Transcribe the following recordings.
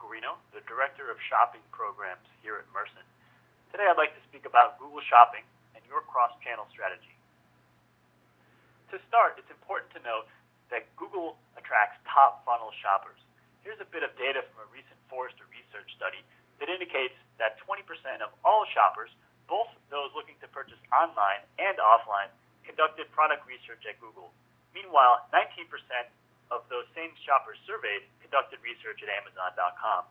Guarino, the Director of Shopping Programs here at Mercent. Today I'd like to speak about Google Shopping and your cross-channel strategy. To start, it's important to note that Google attracts top-funnel shoppers. Here's a bit of data from a recent Forrester research study that indicates that 20% of all shoppers, both those looking to purchase online and offline, conducted product research at Google. Meanwhile, 19% of those same shoppers surveyed conducted research at Amazon.com.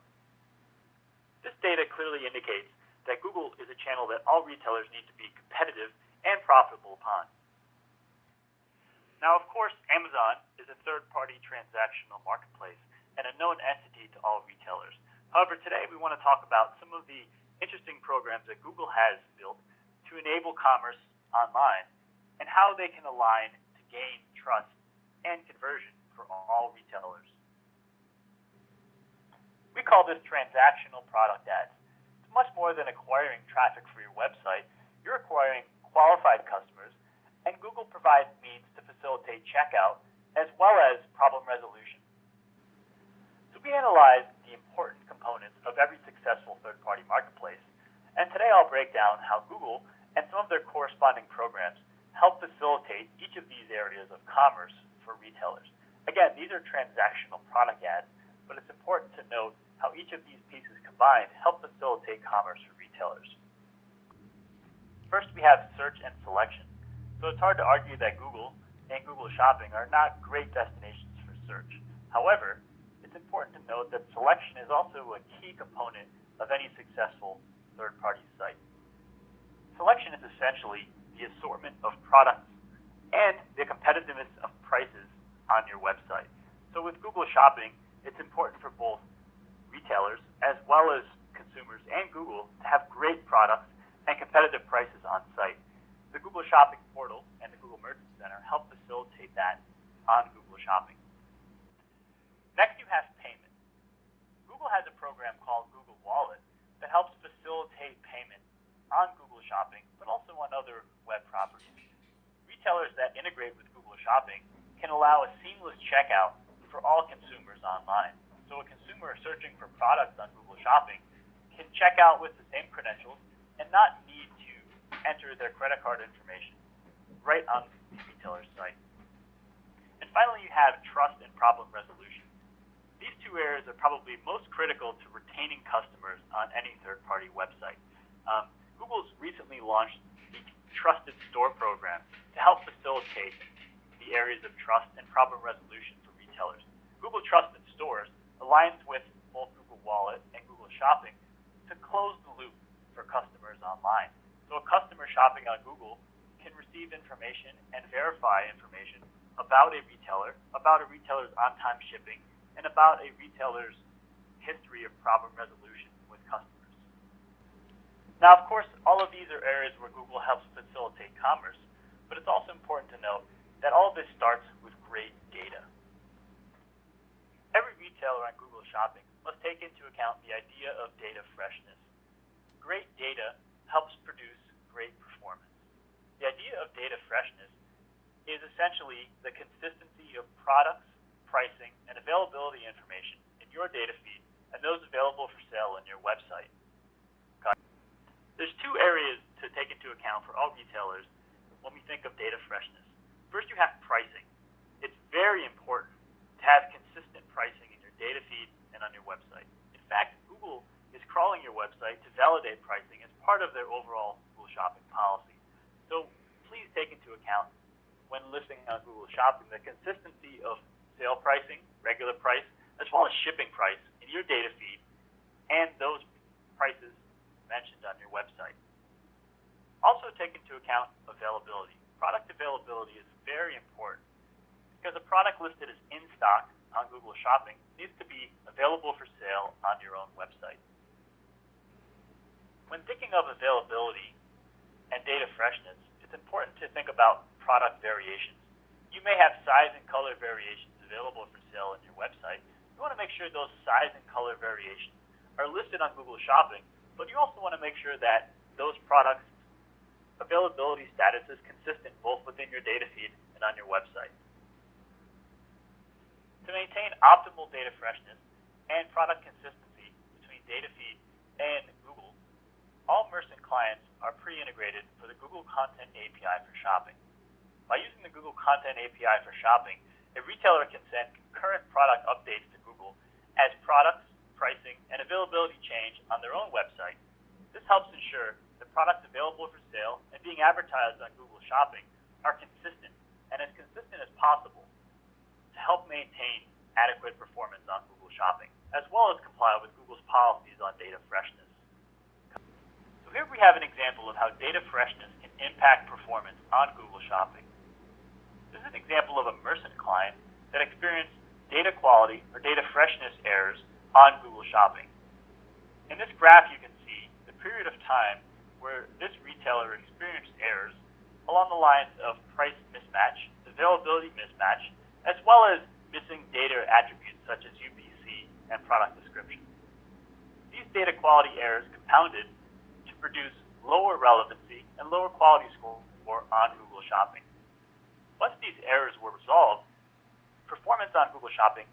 This data clearly indicates that Google is a channel that all retailers need to be competitive and profitable upon. Now, of course, Amazon is a third-party transactional marketplace and a known entity to all retailers. However, today we want to talk about some of the interesting programs that Google has built to enable commerce online and how they can align to gain trust and conversion for all retailers. We call this transactional product ads. It's much more than acquiring traffic for your website. You're acquiring qualified customers, and Google provides means to facilitate checkout as well as problem resolution. So we analyze the important components of every successful third-party marketplace, and today I'll break down how Google and some of their corresponding programs help facilitate each of these areas of commerce for retailers. Again, these are transactional product ads, but it's important to note how each of these pieces combined help facilitate commerce for retailers. First, we have search and selection. So it's hard to argue that Google and Google Shopping are not great destinations for search. However, it's important to note that selection is also a key component of any successful third-party site. Selection is essentially the assortment of products and the competitiveness of prices on your website. So with Google Shopping, it's important for both retailers as well as consumers and Google to have great products and competitive prices on site. The Google Shopping portal and the Google Merchant Center help facilitate that on Google Shopping. Next, you have payment. Google has a program called Google Wallet that helps facilitate payment on Google Shopping, but also on other web properties. Retailers that integrate with Google Shopping can allow a seamless checkout for all consumers online. So a consumer searching for products on Google Shopping can check out with the same credentials and not need to enter their credit card information right on the retailer's site. And finally, you have trust and problem resolution. These two areas are probably most critical to retaining customers on any third-party website. Google's recently launched the Trusted Store program to help facilitate the areas of trust and problem resolution for retailers. Google Trusted Stores aligns with both Google Wallet and Google Shopping to close the loop for customers online. So a customer shopping on Google can receive information and verify information about a retailer's on-time shipping, and about a retailer's history of problem resolution with customers. Now, of course, all of these are areas where Google helps facilitate commerce, but it's also important to note that all of this starts with great data. Every retailer on Google Shopping must take into account the idea of data freshness. Great data helps produce great performance. The idea of data freshness is essentially the consistency of products, pricing, and availability information in your data feed and those available for sale on your website. There's two areas to take into account for all retailers when we think of data freshness. First, you have pricing. It's very important to have consistent pricing in your data feed and on your website. In fact, Google is crawling your website to validate pricing as part of their overall Google Shopping policy. So please take into account when listing on Google Shopping the consistency of sale pricing, regular price, as well as shipping price in your data feed and those prices mentioned on your website. Also take into account availability. Product availability is very important because a product listed as in stock on Google Shopping needs to be available for sale on your own website. When thinking of availability and data freshness, it's important to think about product variations. You may have size and color variations available for sale on your website. You want to make sure those size and color variations are listed on Google Shopping, but you also want to make sure that those products' availability status is consistent both within your data feed and on your website. To maintain optimal data freshness and product consistency, Datafeed and Google, all Mercent clients are pre-integrated for the Google Content API for shopping. By using the Google Content API for shopping, a retailer can send concurrent product updates to Google as products, pricing, and availability change on their own website. This helps ensure the products available for sale and being advertised on Google Shopping are consistent and as consistent as possible to help maintain adequate performance on Google Shopping, as well as comply with Google's policies on data freshness. So here we have an example of how data freshness can impact performance on Google Shopping. This is an example of a Mercent client that experienced data quality or data freshness errors on Google Shopping. In this graph, you can see the period of time where this retailer experienced errors along the lines of price mismatch, availability mismatch, as well as missing data attributes such as UPC and product description. These data quality errors compounded to produce lower relevancy and lower quality score on Google Shopping. Once these errors were resolved, performance on Google Shopping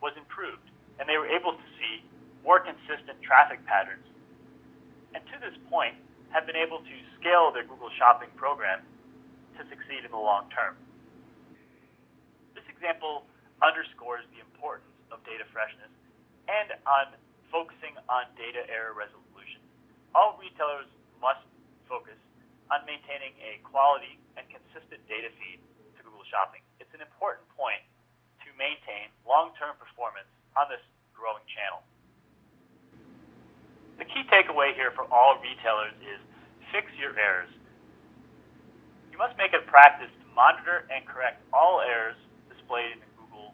was improved, and they were able to see more consistent traffic patterns, and to this point have been able to scale their Google Shopping program to succeed in the long term. This example underscores the importance of data freshness and on focusing on data error resolution. All retailers must focus on maintaining a quality and consistent data feed to Google Shopping. It's an important point to maintain long-term performance on this growing channel. The key takeaway here for all retailers is fix your errors. You must make it a practice to monitor and correct all errors displayed in the Google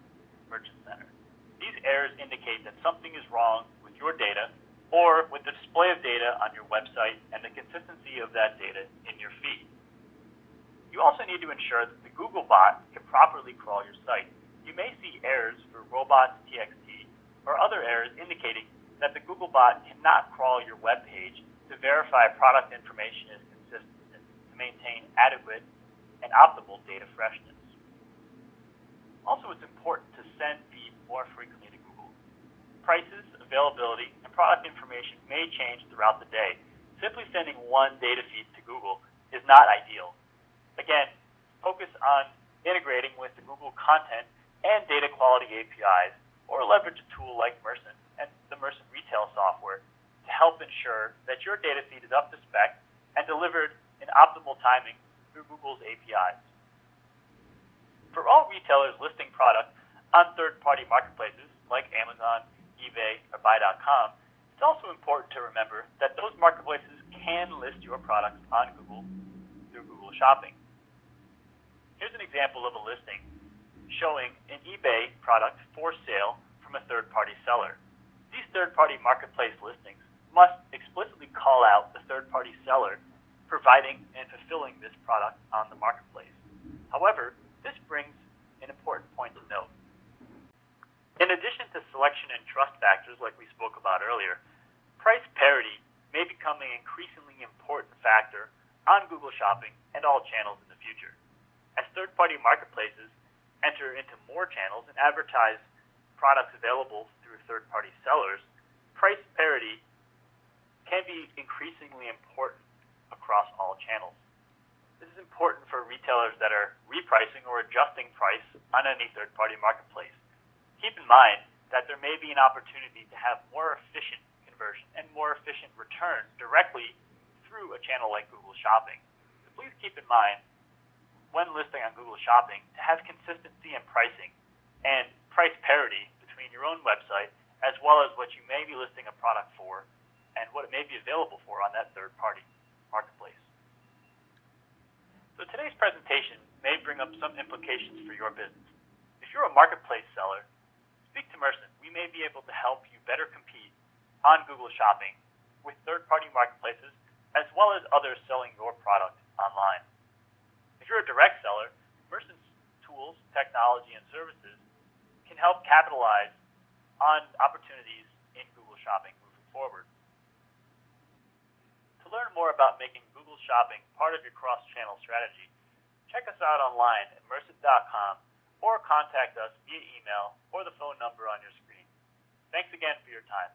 Merchant Center. These errors indicate that something is wrong with your data or with the display of data on your website and the consistency of that data in your feed. You also need to ensure that the Google bot can properly crawl your site. You may see errors for robots.txt or other errors indicating that the Google bot cannot crawl your web page to verify product information is consistent to maintain adequate and optimal data freshness. Also, it's important to send feeds more frequently to Google. Prices, availability, and product information may change throughout the day. Simply sending one data feed to Google is not ideal. Again, focus on integrating with the Google Content and data quality APIs, or leverage a tool like Mercent and the Mercent retail software to help ensure that your data feed is up to spec and delivered in optimal timing through Google's APIs. For all retailers listing products on third-party marketplaces like Amazon, eBay, or Buy.com, it's also important to remember that those marketplaces can list your products on Google through Google Shopping. Here's an example of a listing showing an eBay product for sale from a third-party seller. These third-party marketplace listings must explicitly call out the third-party seller providing and fulfilling this product on the marketplace. However, this brings an important point to note. In addition to selection and trust factors like we spoke about earlier, price parity may become an increasingly important factor on Google Shopping and all channels in the future. As third-party marketplaces enter into more channels and advertise products available through third-party sellers, price parity can be increasingly important across all channels. This is important for retailers that are repricing or adjusting price on any third-party marketplace. Keep in mind that there may be an opportunity to have more efficient conversion and more efficient return directly through a channel like Google Shopping. So please keep in mind when listing on Google Shopping to have consistency in pricing and price parity between your own website as well as what you may be listing a product for and what it may be available for on that third-party marketplace. So today's presentation may bring up some implications for your business. If you're a marketplace seller, speak to Mercent. We may be able to help you better compete on Google Shopping with third-party marketplaces as well as others selling your product online. If you're a direct seller, Mercent's tools, technology, and services can help capitalize on opportunities in Google Shopping moving forward. To learn more about making Google Shopping part of your cross-channel strategy, check us out online at Mercent.com or contact us via email or the phone number on your screen. Thanks again for your time.